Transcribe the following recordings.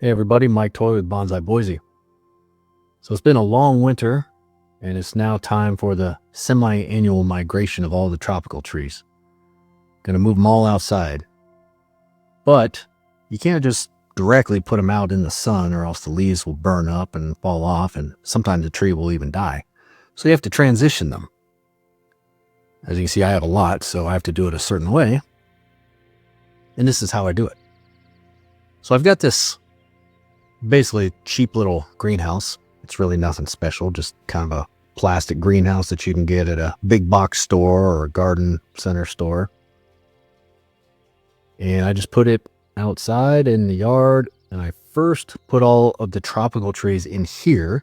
Hey everybody, Mike Toy with Bonsai Boise. So it's been a long winter and it's now time for the semi-annual migration of all the tropical trees. Gonna move them all outside. But you can't just directly put them out in the sun or else the leaves will burn up and fall off, and sometimes the tree will even die. So you have to transition them. As you can see, I have a lot, so I have to do it a certain way. And this is how I do it. So I've got this basically cheap little greenhouse. It's really nothing special, just kind of a plastic greenhouse that you can get at a big box store or a garden center store. And I just put it outside in the yard, and I first put all of the tropical trees in here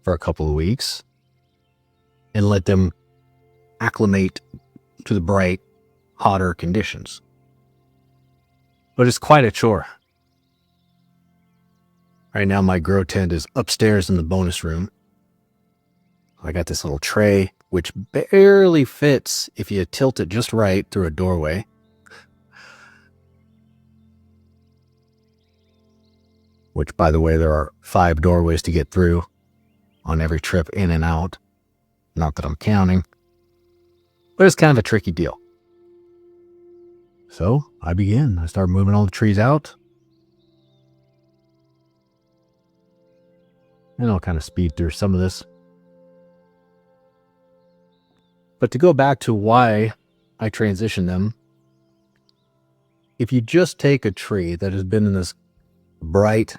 for a couple of weeks and let them acclimate to the bright, hotter conditions. But it's quite a chore. Right now, my grow tent is upstairs in the bonus room. I got this little tray, which barely fits if you tilt it just right through a doorway. Which, by the way, there are 5 doorways to get through on every trip in and out. Not that I'm counting, but it's kind of a tricky deal. So I begin. I start moving all the trees out. And I'll kind of speed through some of this. But to go back to why I transition them, if you just take a tree that has been in this bright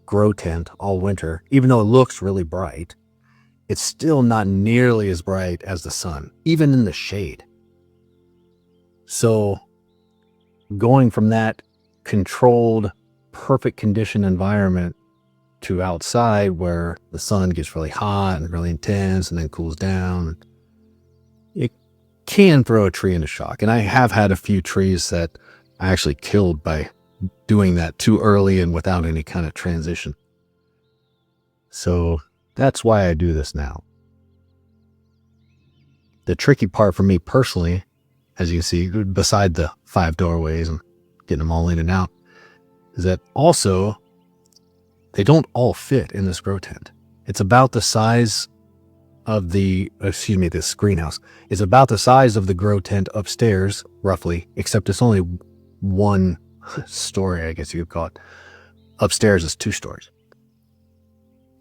grow tent all winter, even though it looks really bright, it's still not nearly as bright as the sun, even in the shade. So going from that controlled, perfect condition environment to outside where the sun gets really hot and really intense and then cools down, it can throw a tree into shock. And I have had a few trees that I actually killed by doing that too early and without any kind of transition. So that's why I do this now. The tricky part for me personally, as you can see, beside the 5 doorways and getting them all in and out, is that also they don't all fit in this grow tent. It's about the size of this greenhouse is about the size of the grow tent upstairs, roughly, except it's only 1 story, I guess you could call it. Upstairs is 2 stories.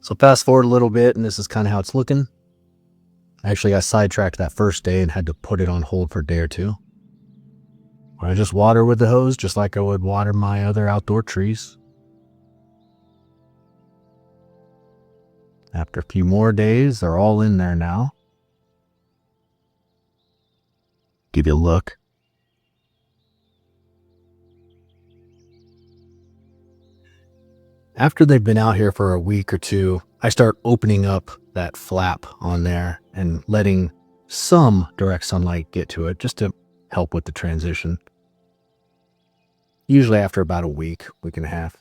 So fast forward a little bit, and this is kind of how it's looking. Actually, I sidetracked that first day and had to put it on hold for a day or two. I just water with the hose, just like I would water my other outdoor trees. After a few more days, they're all in there now. Give you a look. After they've been out here for a week or two, I start opening up that flap on there and letting some direct sunlight get to it just to help with the transition. Usually after about a week and a half.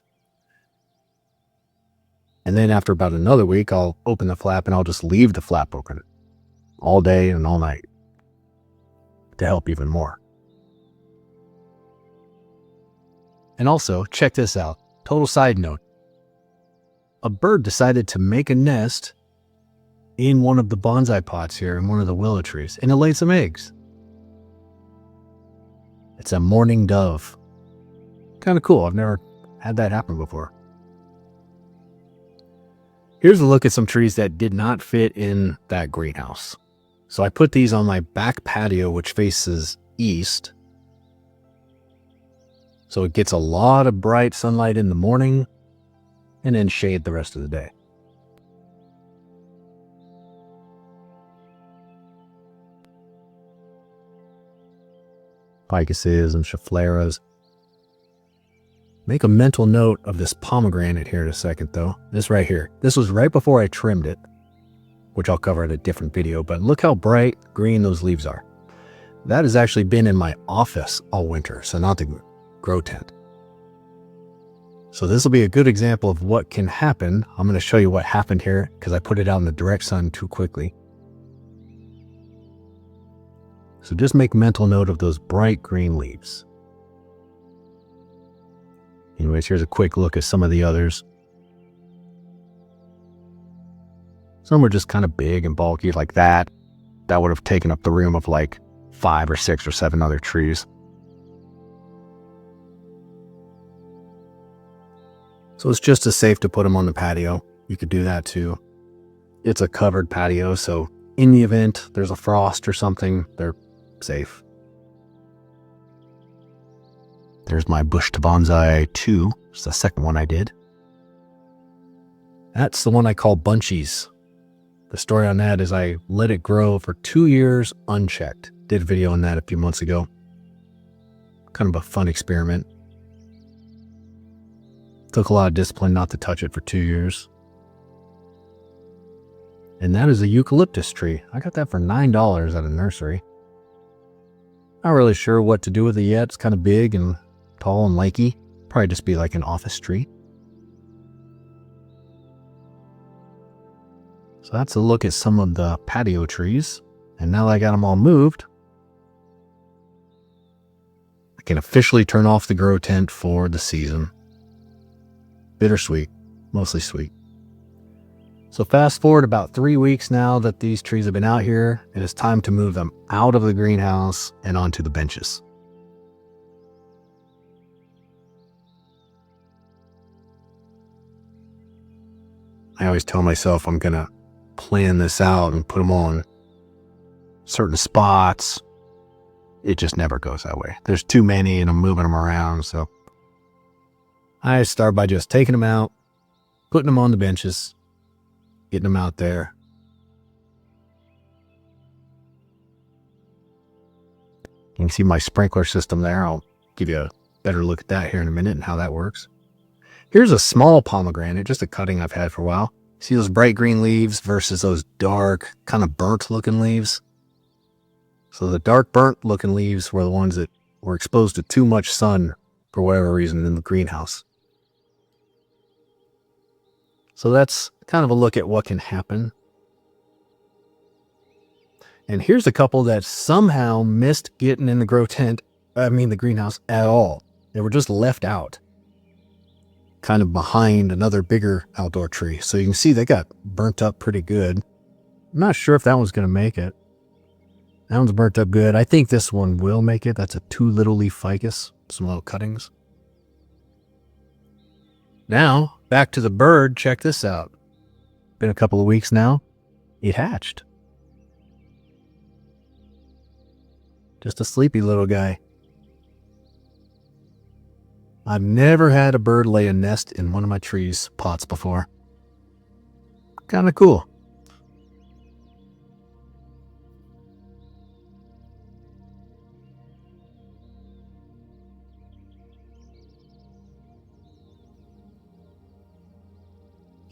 And then after about another week, I'll open the flap and I'll just leave the flap open all day and all night to help even more. And also, check this out. Total side note. A bird decided to make a nest in one of the bonsai pots here in one of the willow trees, and it laid some eggs. It's a mourning dove. Kind of cool. I've never had that happen before. Here's a look at some trees that did not fit in that greenhouse. So I put these on my back patio, which faces east. So it gets a lot of bright sunlight in the morning and then shade the rest of the day. Ficuses and Scheffleras. Make a mental note of this pomegranate here in a second, though. This right here. This was right before I trimmed it, which I'll cover in a different video, but look how bright green those leaves are. That has actually been in my office all winter, so not the grow tent. So this will be a good example of what can happen. I'm going to show you what happened here because I put it out in the direct sun too quickly. So just make mental note of those bright green leaves. Anyways, here's a quick look at some of the others. Some were just kind of big and bulky like that. That would have taken up the room of like 5 or 6 or 7 other trees. So it's just as safe to put them on the patio. You could do that too. It's a covered patio, so in the event there's a frost or something, they're safe. There's my bush to bonsai 2. It's the second one I did. That's the one I call bunchies. The story on that is I let it grow for 2 years unchecked. Did a video on that a few months ago. Kind of a fun experiment. Took a lot of discipline not to touch it for 2 years. And that is a eucalyptus tree. I got that for $9 at a nursery. Not really sure what to do with it yet. It's kind of big and tall and lanky. Probably just be like an office tree. So that's a look at some of the patio trees. And now that I got them all moved, I can officially turn off the grow tent for the season. Bittersweet, mostly sweet. So fast forward about 3 weeks now that these trees have been out here, it is time to move them out of the greenhouse and onto the benches. I always tell myself I'm gonna plan this out and put them on certain spots. It just never goes that way. There's too many and I'm moving them around, so I start by just taking them out, putting them on the benches, getting them out there. You can see my sprinkler system there. I'll give you a better look at that here in a minute and how that works. Here's a small pomegranate, just a cutting I've had for a while. See those bright green leaves versus those dark, kind of burnt looking leaves? So the dark burnt looking leaves were the ones that were exposed to too much sun for whatever reason in the greenhouse. So that's kind of a look at what can happen. And here's a couple that somehow missed getting in the the greenhouse at all. They were just left out, kind of behind another bigger outdoor tree. So you can see they got burnt up pretty good. I'm not sure if that one's going to make it. That one's burnt up good. I think this one will make it. That's a 2 little leaf ficus, some little cuttings. Now, back to the bird. Check this out. Been a couple of weeks now. It hatched. Just a sleepy little guy. I've never had a bird lay a nest in one of my trees pots before. Kind of cool.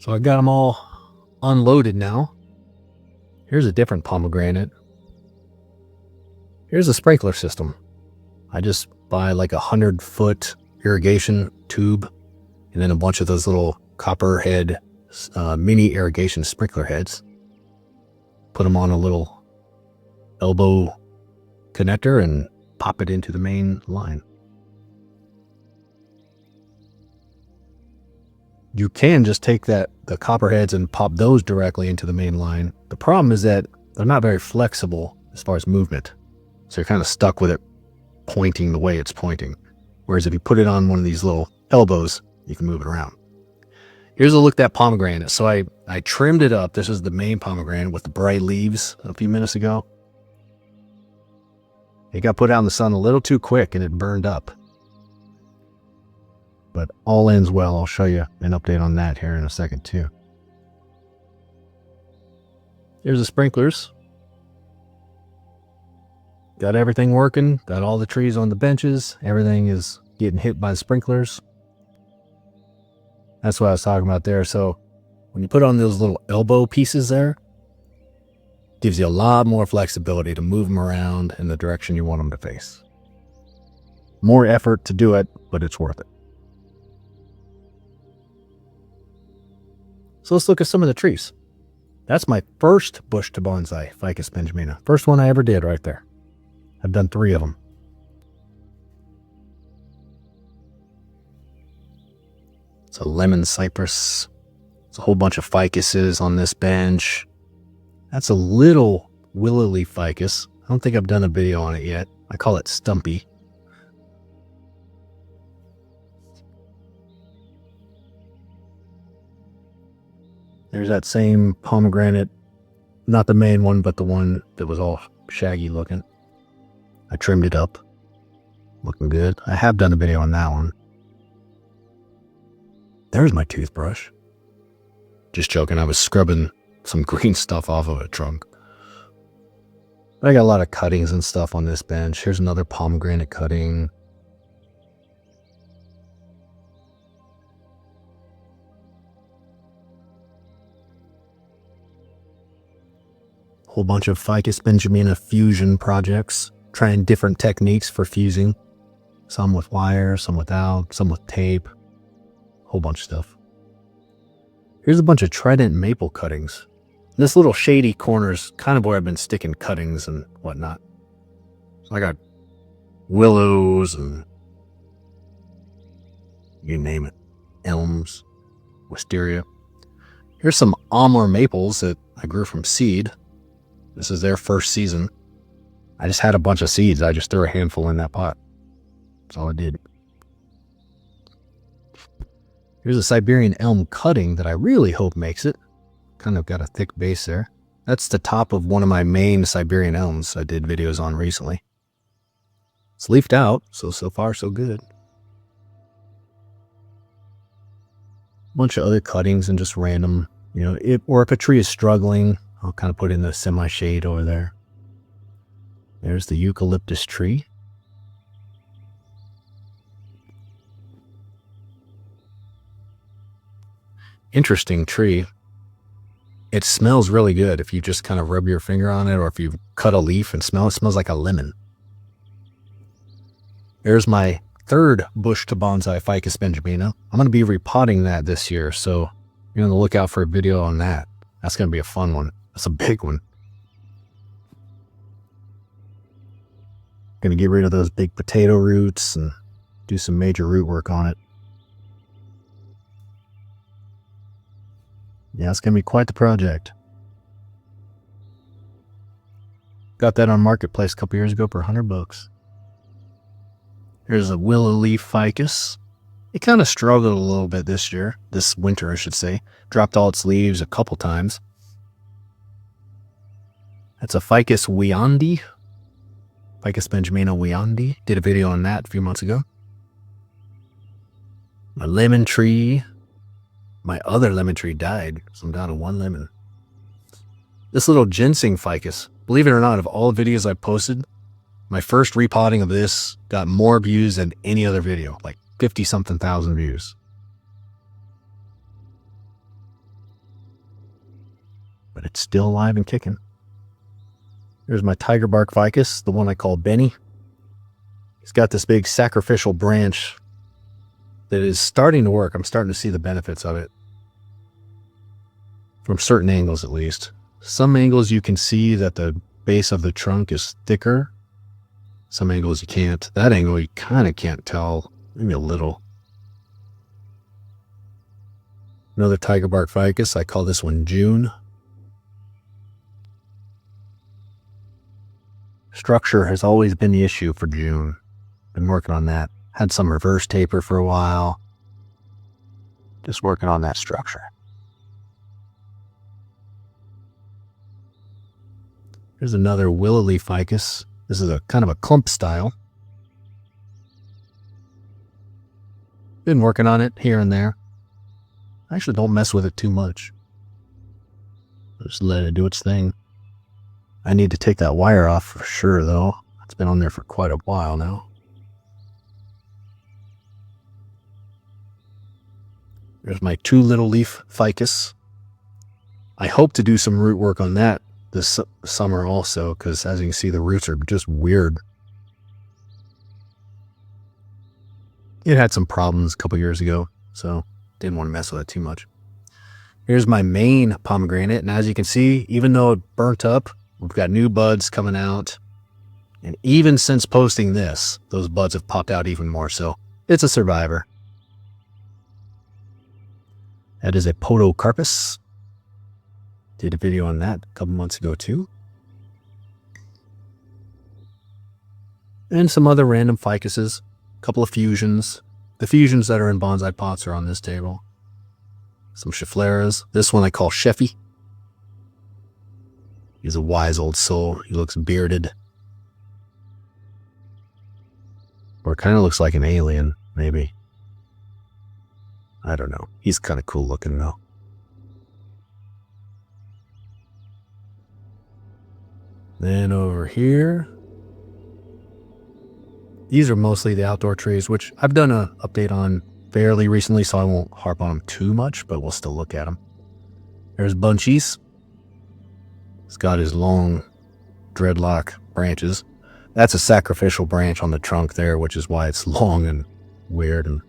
So I got them all unloaded now. Here's a different pomegranate. Here's a sprinkler system. I just buy like 100-foot irrigation tube and then a bunch of those little copper head mini irrigation sprinkler heads. Put them on a little elbow connector and pop it into the main line. You can just take the copper heads and pop those directly into the main line. The problem is that they're not very flexible as far as movement. So you're kind of stuck with it pointing the way it's pointing. Whereas if you put it on one of these little elbows, you can move it around. Here's a look at that pomegranate. So I trimmed it up. This is the main pomegranate with the bright leaves a few minutes ago. It got put out in the sun a little too quick and it burned up. But all ends well. I'll show you an update on that here in a second too. Here's the sprinklers. Got everything working. Got all the trees on the benches. Everything is getting hit by the sprinklers. That's what I was talking about there. So when you put on those little elbow pieces there, it gives you a lot more flexibility to move them around in the direction you want them to face. More effort to do it, but it's worth it. So let's look at some of the trees. That's my first bush to bonsai, Ficus benjamina. First one I ever did right there. I've done 3 of them. It's a lemon cypress. It's a whole bunch of ficuses on this bench. That's a little willow leaf ficus. I don't think I've done a video on it yet. I call it Stumpy. There's that same pomegranate, not the main one, but the one that was all shaggy looking. I trimmed it up. Looking good. I have done a video on that one. There's my toothbrush. Just joking, I was scrubbing some green stuff off of a trunk. But I got a lot of cuttings and stuff on this bench. Here's another pomegranate cutting. Whole bunch of Ficus benjamina fusion projects, trying different techniques for fusing. Some with wire, some without, some with tape. Whole bunch of stuff. Here's a bunch of trident maple cuttings. This little shady corner is kind of where I've been sticking cuttings and whatnot. So I got willows and you name it. Elms, wisteria. Here's some Amur maples that I grew from seed. This is their first season. I just had a bunch of seeds. I just threw a handful in that pot. That's all I did. Here's a Siberian elm cutting that I really hope makes it. Kind of got a thick base there. That's the top of one of my main Siberian elms I did videos on recently. It's leafed out, so far so good. Bunch of other cuttings and just random, or if a tree is struggling, I'll kind of put in the semi-shade over there. There's the eucalyptus tree. Interesting tree. It smells really good if you just kind of rub your finger on it, or if you cut a leaf and smell it. It smells like a lemon. There's my third bush to bonsai Ficus benjamina. I'm going to be repotting that this year, so you're on the lookout for a video on that. That's going to be a fun one. That's a big one. Going to get rid of those big potato roots and do some major root work on it. Yeah, it's going to be quite the project. Got that on Marketplace a couple years ago for $100. Here's a willow leaf ficus. It kind of struggled a little bit this winter, I should say. Dropped all its leaves a couple times. That's a Ficus weandi. Ficus benjamina weandi. Did a video on that a few months ago. My lemon tree. My other lemon tree died, so I'm down to one lemon. This little ginseng ficus. Believe it or not, of all the videos I posted, my first repotting of this got more views than any other video, like 50-something thousand views. But it's still alive and kicking. There's my tiger bark ficus, the one I call Benny. He's got this big sacrificial branch that is starting to work. I'm starting to see the benefits of it. From certain angles, at least. Some angles you can see that the base of the trunk is thicker. Some angles you can't. That angle you kind of can't tell. Maybe a little. Another tiger bark ficus. I call this one June. Structure has always been the issue for June. Been working on that. Had some reverse taper for a while. Just working on that structure. Here's another willow leaf ficus. This is a kind of a clump style. Been working on it here and there. I actually don't mess with it too much. Just let it do its thing. I need to take that wire off for sure, though. It's been on there for quite a while now. There's my two little leaf ficus. I hope to do some root work on that this summer also, because as you can see, the roots are just weird. It had some problems a couple years ago, so didn't want to mess with it too much. Here's my main pomegranate, and as you can see, even though it burnt up, we've got new buds coming out. And even since posting this, those buds have popped out even more, so it's a survivor. That is a podocarpus. Did a video on that a couple months ago too. And some other random ficuses, a couple of fusions. The fusions that are in bonsai pots are on this table. Some Scheffleras. This one I call Sheffy. He's a wise old soul. He looks bearded. Or kind of looks like an alien, maybe. I don't know. He's kind of cool looking though. Then over here, these are mostly the outdoor trees, which I've done an update on fairly recently, so I won't harp on them too much, but we'll still look at them. There's Bunchies. He's got his long dreadlock branches. That's a sacrificial branch on the trunk there, which is why it's long and weird and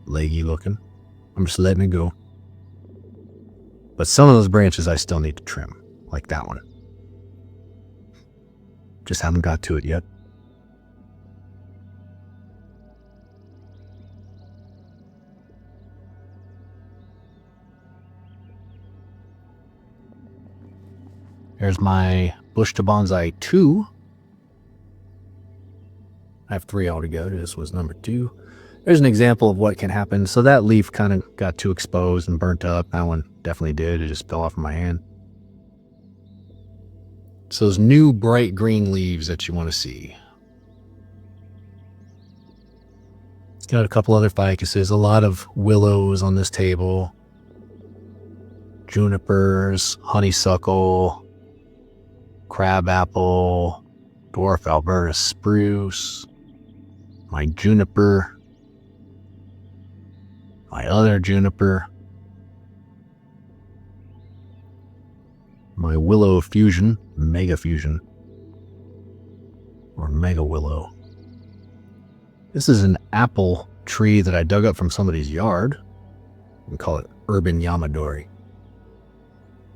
leggy looking. I'm just letting it go. But some of those branches I still need to trim, like that one. Just haven't got to it yet. There's my Bush to Bonsai 2. I have 3 altogether. This was number 2. There's an example of what can happen. So that leaf kind of got too exposed and burnt up. That one definitely did. It just fell off of my hand. So those new bright green leaves that you want to see. It's got a couple other ficuses, a lot of willows on this table. Junipers, honeysuckle, crabapple, dwarf Alberta spruce, my juniper, my other juniper, my willow fusion, mega fusion, or mega willow. This is an apple tree that I dug up from somebody's yard. We call it urban yamadori.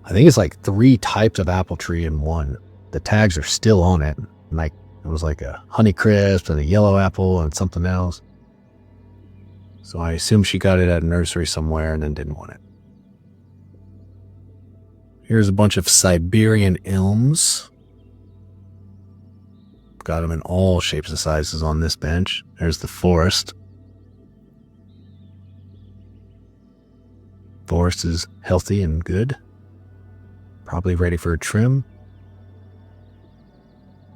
I think it's like 3 types of apple tree in one. The tags are still on it. Like it was like a Honeycrisp and a yellow apple and something else. So I assume she got it at a nursery somewhere and then didn't want it. Here's a bunch of Siberian elms. Got them in all shapes and sizes on this bench. There's the forest. Forest is healthy and good. Probably ready for a trim.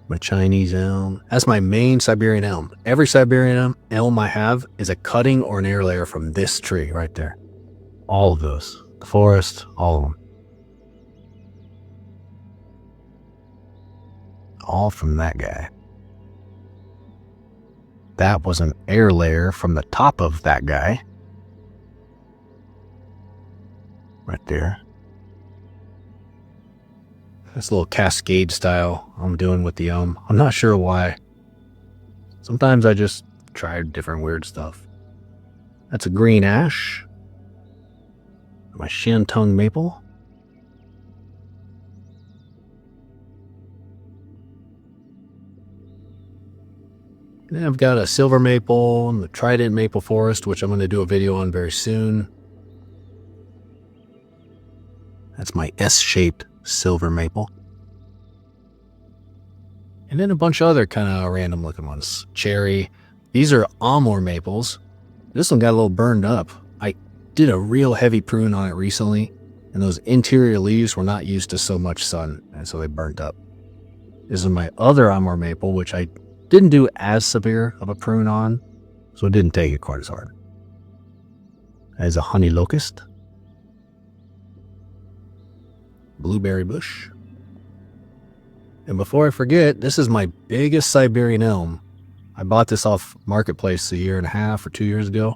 My Chinese elm. That's my main Siberian elm. Every Siberian elm I have is a cutting or an air layer from this tree right there. All of those. The forest, all of them. All from that guy. That was an air layer from the top of that guy. Right there. This little cascade style I'm doing with the elm. I'm not sure why. Sometimes I just try different weird stuff. That's a green ash. My shantung maple. And then I've got a silver maple and the trident maple forest, which I'm going to do a video on very soon. That's my S-shaped silver maple. And then a bunch of other kind of random looking ones. Cherry. These are Amur maples. This one got a little burned up. I did a real heavy prune on it recently, and those interior leaves were not used to so much sun, and so they burnt up. This is my other Amur maple, which I didn't do as severe of a prune on, so it didn't take it quite as hard. That is a honey locust. Blueberry bush. And before I forget, this is my biggest Siberian elm. I bought this off Marketplace a 1.5 or 2 years ago.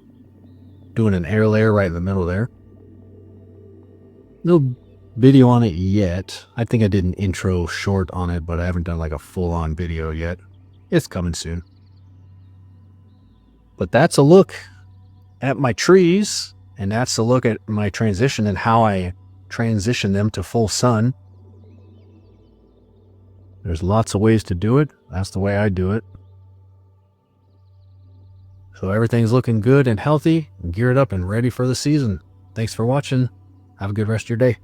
Doing an air layer right in the middle there. No video on it yet. I think I did an intro short on it, but I haven't done like a full-on video yet. It's coming soon. But that's a look at my trees, and that's a look at my transition and how I transition them to full sun. There's lots of ways to do it. That's the way I do it. So everything's looking good and healthy, geared up and ready for the season. Thanks for watching. Have a good rest of your day.